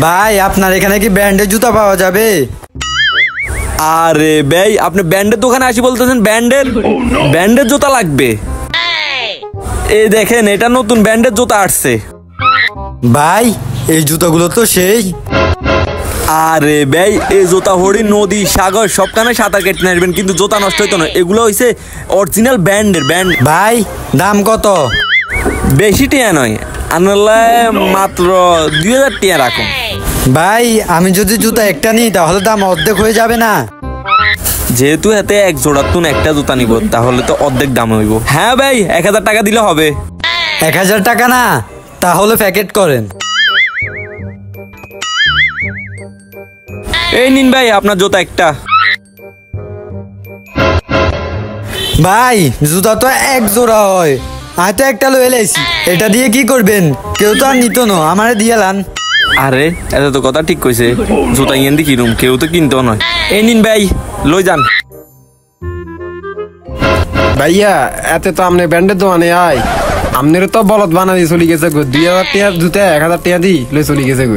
ভাই আপনার এখানে কি ব্র্যান্ডের জুতা পাওয়া যাবে? আরে ভাই আপনি ব্র্যান্ডের দোকানে আসি বলতেছেন? ব্র্যান্ডের জুতা লাগবে? এই দেখেন এটা নতুন ব্র্যান্ডের জুতা আসছে। ভাই এই জুতাগুলো তো সেই। আরে ভাই এই জুতা হরিণ নদী সাগর সবখানে সাঁতার কেটে নেবেন কিন্তু জুতা নষ্ট হইতো না। এগুলো হইছে অরিজিনাল ব্র্যান্ড। ভাই দাম কত? বেশি টিয়া নয়, আনলে মাত্র 2000 টিয়া রাখুন। ভাই আমি যদি জুতা একটা নিই তাহলে দাম অর্ধেক হয়ে যাবে না? যেহেতু হাতে এক জোড়ার তুন একটা জুতা নিব তাহলে তো অর্ধেক দাম হইব। হ্যাঁ ভাই 1000 টাকা দিলে হবে। 1000 টাকা না, তাহলে প্যাকেট করেন। এই নিন ভাই আপনার জুতা একটা। ভাই জুতা তো এক জোড়া হয়, আমি তো একটা লয়ে লাইছি। এটা দিয়ে কি করবেন? কেউ তো আর নিত না, আমারে দিয়ে লান। আরে এটা তো কথা ঠিক কইছে, জুতা ইয়েন দি কিনুম, কেউ তো কিনতেও নয়। এই নিন ভাই লই যান। ভাইয়া এতে তো আপনি ব্যান্ডের দোকানে আয়, আপনার তো বলদ বানা দিয়ে চলে গেছে গো। 2000 টাকা জুতা 1000 টাকা দি লই চলে গেছে গো।